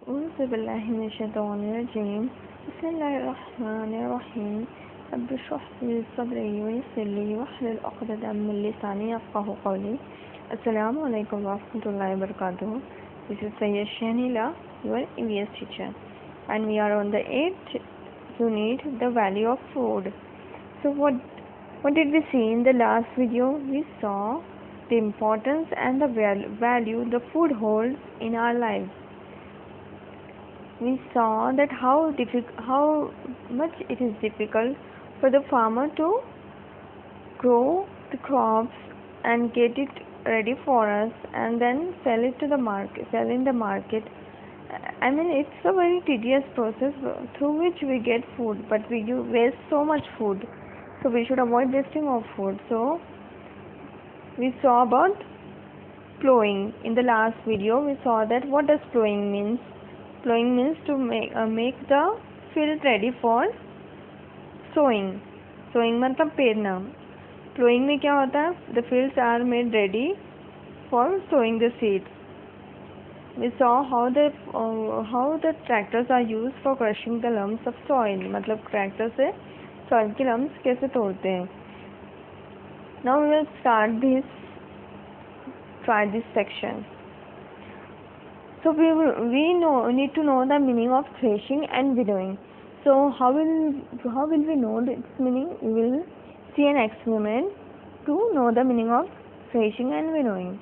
Auzubillahiminash-shaytanir-rajeem. Bismillahir-rahmanir-rahim. Rabbi shrah li sadri wa yassir li wahlul 'uqdatam min lisani yafqahu qawli. Assalamu alaikum wa rahmatullahi wa barakatuh. This is Sayyid Shanila, your EVS teacher, and we are on the 8th unit, the value of food. So what did we see in the last video? We saw the importance and the value the food holds in our lives. We saw that how much it is difficult for the farmer to grow the crops and get it ready for us and then sell in the market. I mean, it's a very tedious process through which we get food, but we do waste so much food, so we should avoid wasting of food. So we saw about plowing. In the last video we saw that what does plowing means. Plowing means to make the field ready for sowing. Sowing मतलब पेरना. Plowing में क्या होता है? The fields are made ready for sowing the seeds. We saw how the tractors are used for crushing the lumps of soil. मतलब tractor से soil की lumps कैसे तोड़ते हैं. Now we will try this section. So we need to know the meaning of threshing and winnowing. So how will we know its meaning? We will see an experiment to know the meaning of threshing and winnowing.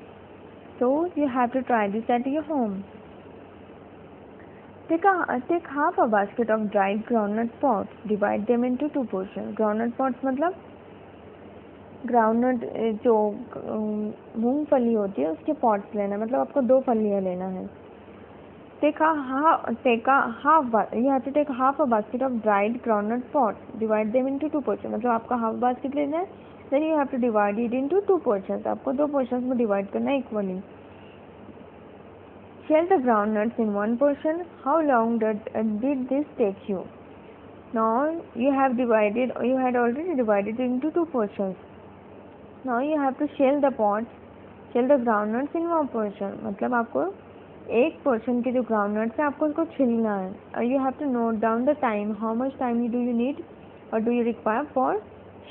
So you have to try this at your home. Take half a basket of dried groundnut pods. Divide them into two portions. Groundnut pods मतलब groundnut जो मूंगफली होती है उसके pots लेना, मतलब आपको 2 फलियाँ लेना है. You have to take half a basket of dried groundnut pods. Divide them into 2 portions. मतलब आपका half basket लेना है, then you have to divide it into 2 portions. आपको 2 portions में divide करना है equally. Shell the groundnuts in 1 portion. How long did this take you? Now you had already divided it into 2 portions. Now you have to shell the groundnuts in 1 portion. मतलब आपको एक portion के जो groundnuts है आपको उसको छीलना है. You have to note down the time. How much time do you need or do you require for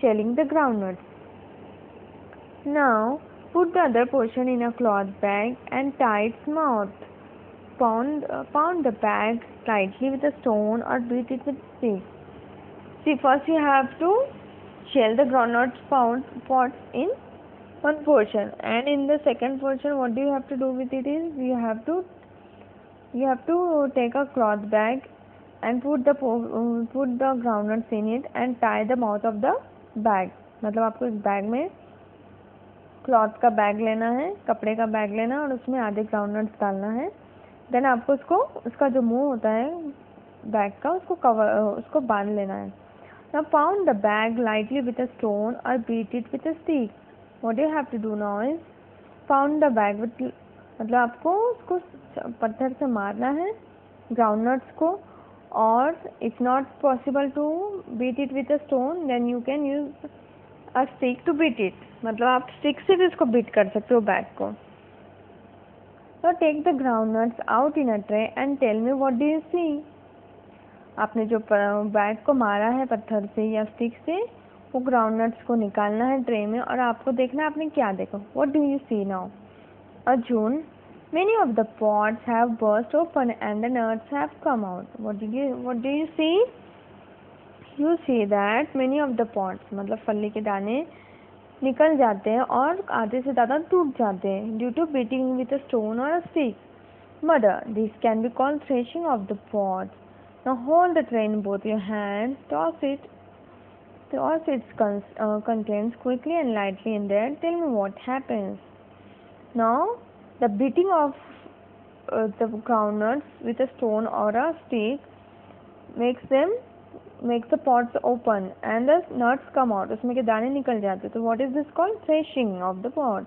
shelling the groundnuts? Now put the other portion in a cloth bag and tie its mouth. Pound the bag slightly with a stone or beat it with stick. See, first you have to shell the groundnut pods in 1 portion, and in the second portion what do you have to do with it is you have to take a cloth bag and put the groundnuts in it and tie the mouth of the bag. मतलब आपको इस bag में cloth का bag लेना है, कपड़े का bag लेना और उसमें आधे ग्राउंडनट्स डालना है. देन आपको उसका जो मुंह होता है बैग का उसको बांध लेना है. Now pound the bag lightly with a stone or beat it with a stick. What you have to do now is pound the bag with, मतलब आपको उसको पत्थर से मारना है groundnuts को, और if not possible to beat it with a stone then you can use a stick to beat it. मतलब आप stick से भी इसको beat कर सकते हो बैग को. So take the groundnuts out in a tray and tell me what do you see. आपने जो बैग को मारा है पत्थर से या स्टिक से, वो ग्राउंडनट्स को निकालना है ट्रे में और आपको देखना है आपने क्या देखा. What do you see now? Arjun, many of the pods have burst open and the nuts have come out. What do you see? You see that many of the pods, मतलब फली के दाने निकल जाते हैं और आधे से ज़्यादा टूट जाते हैं due to beating with a stone or a stick. Mother, this can be called threshing of the pods. Now hold the tray in both your hands, toss its contents quickly and lightly in there. Tell me what happens. Now the beating of the groundnuts with a stone or a stick makes the pods open and the nuts come out. उसमें के दाने निकल जाते. So what is this called? Threshing of the pods.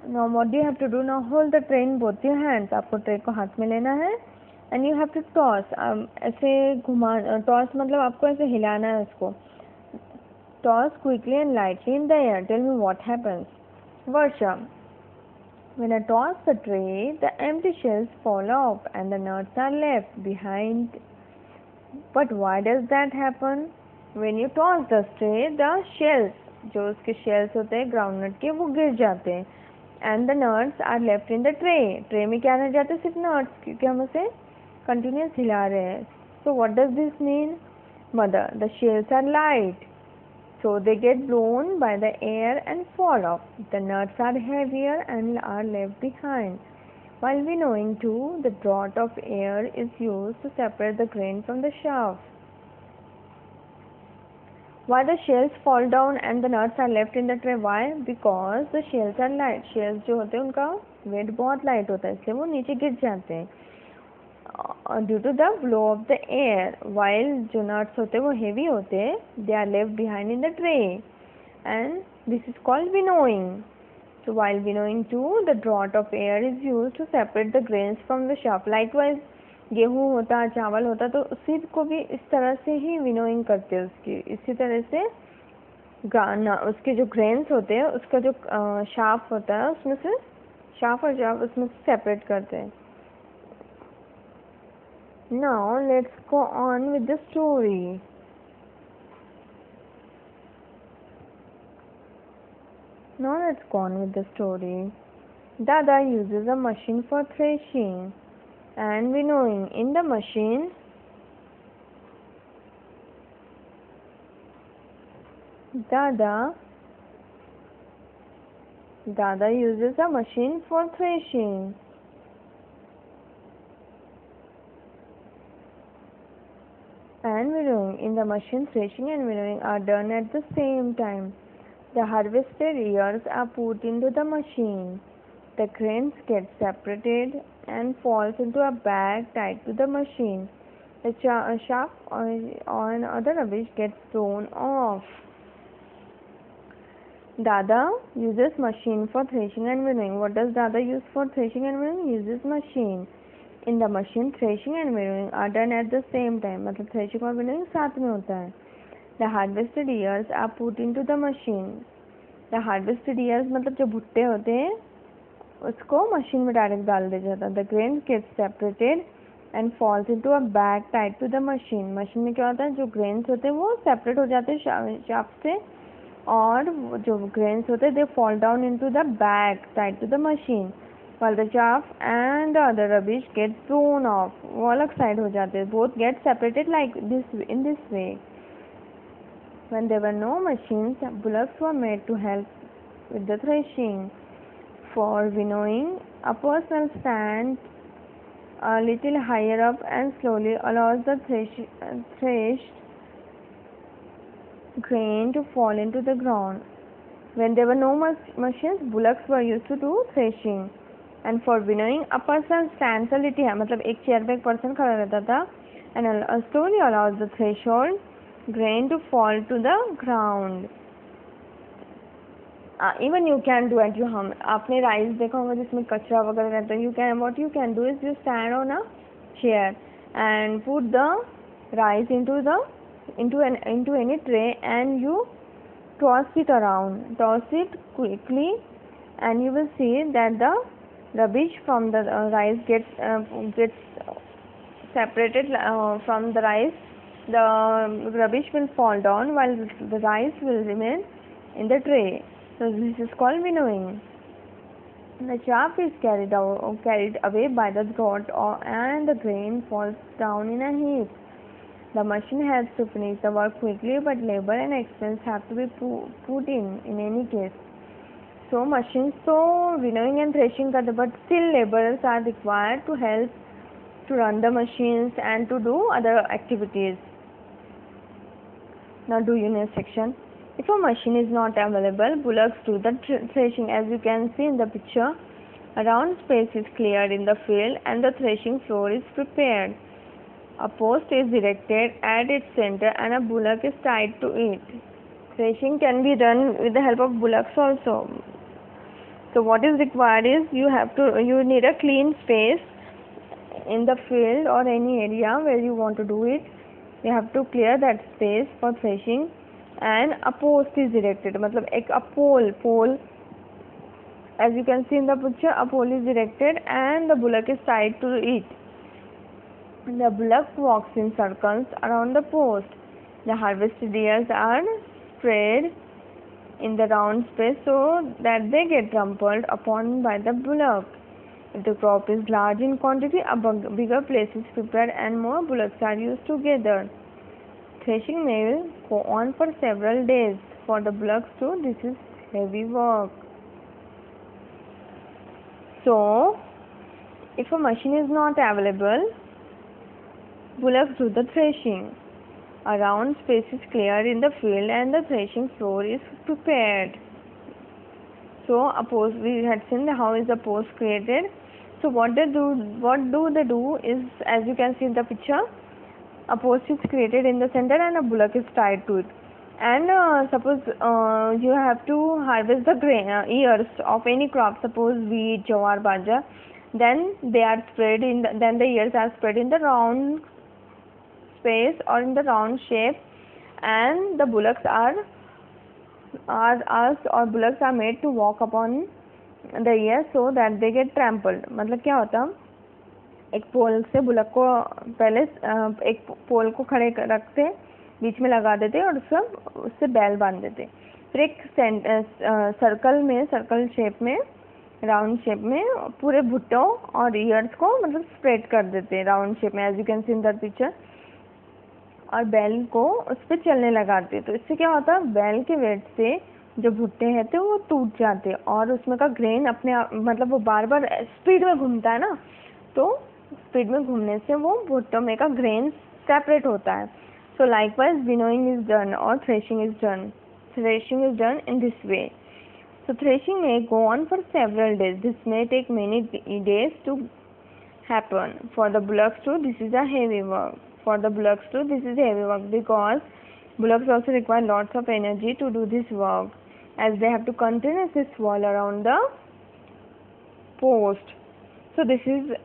Now what do you have to do? Now hold the tray in both your hands. आपको tray को हाथ में लेना है and you have to toss. ऐसे toss मतलब आपको ऐसे हिलाना है उसको. Toss quickly and lightly in the air. Tell me what happens. Varsha, When I toss the tray, the empty shells fall off and the nuts are left behind. But why does that happen? When you toss the tray, the shells, जो उसके shells होते हैं groundnut के, वो गिर जाते हैं and the nuts are left in the tray. Tray में क्या रह जाते हैं? सिर्फ nuts, क्योंकि हम उसे continuous हिला रहे हैं. So what does this mean? Mother, the shells are light, so they get blown by the air and fall off. The nuts are heavier and are left behind. While winnowing too, the draught of air is used to separate the grain from the chaff. Why the shells fall down and the nuts are left in the tray? Why? Because the shells are light. Shells जो होते हैं उनका weight बहुत light होता है, इसलिए वो नीचे गिर जाते हैं. Due to the blow of the air, while जो nuts होते हैं वो heavy होते हैं, they are left behind in the tray, and this is called winnowing. So while winnowing too, the draught of air is used to separate the grains from the chaff. Likewise, गेहूँ होता, चावल होता, तो उसी को भी इस तरह से ही विनोइंग करते हैं उसकी. इसी तरह से उसके जो ग्रेन्स होते हैं, उसका जो शाफ होता है, उसमें से शाफ और जाफ उसमें से सेपरेट करते हैं. Now let's go on with the story. Dada uses a machine for threshing and winnowing. In the machine, Dada uses a machine for threshing and winnowing. In the machine, threshing and winnowing are done at the same time. The harvested ears are put into the machine. The grains get separated and falls into a bag tied to the machine. The chaff and other rubbish gets thrown off. Dada uses machine for threshing and winnowing. What does Dada use for threshing and winnowing? He uses machine. In the machine, threshing and winnowing are done at the same time. मतलब threshing और winnowing साथ में होता है. The harvested ears are put into the machine. The harvested ears मतलब जो भुट्टे होते हैं उसको मशीन में डायरेक्ट डाल दिया जाता है. The grains get separated and falls into a bag tied to the machine. Machine में क्या होता है, जो grains होते हैं वो separate हो जाते हैं शाफ्ट से, और जो grains होते हैं they fall down into the bag tied to the machine, while the chaff and the other rubbish get thrown off. वो अलग साइड हो जाते हैं. Both get separated like this, in this way. When there were no machines, bullocks were made to help with the threshing. For winnowing, a person stands a little higher up and slowly allows the threshed grain to fall into the ground. When there were no machines, bullocks were used to do threshing. And for winnowing, a person stands a little higher, मतलब एक chair पे एक person खड़ा रहता था, and slowly allows the threshold grain to fall to the ground. Even you can do it. हम आपने rice देखा होगा जिसमें कचरा वगैरह रहता है. What you can do is you stand on a chair and put the rice into any tray and you toss it around. Toss it quickly, and you will see that the rubbish from the rice gets separated from the rice. The rubbish will fall down while the rice will remain in the tray. So this is called winnowing. The chaff is carried away by the draught, and the grain falls down in a heap. The machine helps to finish the work quickly, but labor and expense have to be put in any case. So machines तो winnowing and threshing करते, but still laborers are required to help to run the machines and to do other activities. Now do unit section. If a machine is not available, bullocks do the threshing. As you can see in the picture, a round space is cleared in the field and the threshing floor is prepared. A post is erected at its center and a bullock is tied to it. Threshing can be done with the help of bullocks also. So what is required is you need a clean space in the field or any area where you want to do it. You have to clear that space for threshing, and a post is erected. मतलब एक a pole As you can see in the picture, a pole is erected and the bullock is tied to it. The bullock walks in circles around the post. The harvested ears are spread in the round space so that they get trampled upon by the bullock. If the crop is large in quantity, a bigger place is prepared and more bullocks are used together. Threshing may go on for several days. For the bullocks too, this is heavy work. So, if a machine is not available, bullocks do the threshing. A round space is cleared in the field and the threshing floor is prepared. So, a post, we had seen how is the post created. So, what do they do is, as you can see in the picture, a post is created in the center and a bullock is tied to it. And suppose you have to harvest the grain ears of any crop, suppose wheat, jowar, bajra, then they are spread in then the ears are spread in the round space or in the round shape, and the bullocks are asked or bullocks are made to walk upon the ears so that they get trampled. मतलब क्या होता, एक पोल से bullock को पहले एक पोल को खड़े रखते, बीच में लगा देते और उससे बैल बांध देते, फिर एक सर्कल में, सर्कल शेप में, राउंड शेप में पूरे भुट्टों और ईयर्स को मतलब स्प्रेड कर देते राउंड शेप में, as you can see in that picture, और बैल को उस पर चलने लगाते। तो इससे क्या होता है, बैल के वेट से जो भुट्टे हैं तो वो टूट जाते और उसमें का ग्रेन अपने आप मतलब वो बार बार स्पीड में घूमता है ना, तो स्पीड में घूमने से वो भुट्टों में का ग्रेन सेपरेट होता है। So likewise winnowing is done और threshing is done. Threshing is done in this way. So threshing may go on for several days. This may take many days to happen. For the bullocks too, this is a heavy work. For the bullocks too, this is heavy work because bullocks also require lots of energy to do this work, as they have to continuously swirl around the post. So this is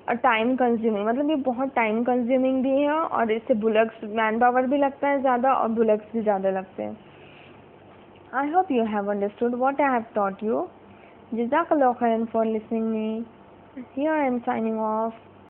a time consuming, मतलब ये बहुत time consuming भी है और इससे bullocks man power भी लगता है ज़्यादा और बुलक्स भी ज़्यादा लगते हैं। I hope you have understood what I have taught you. Jazakallah khairan for listening me. Here I am signing off.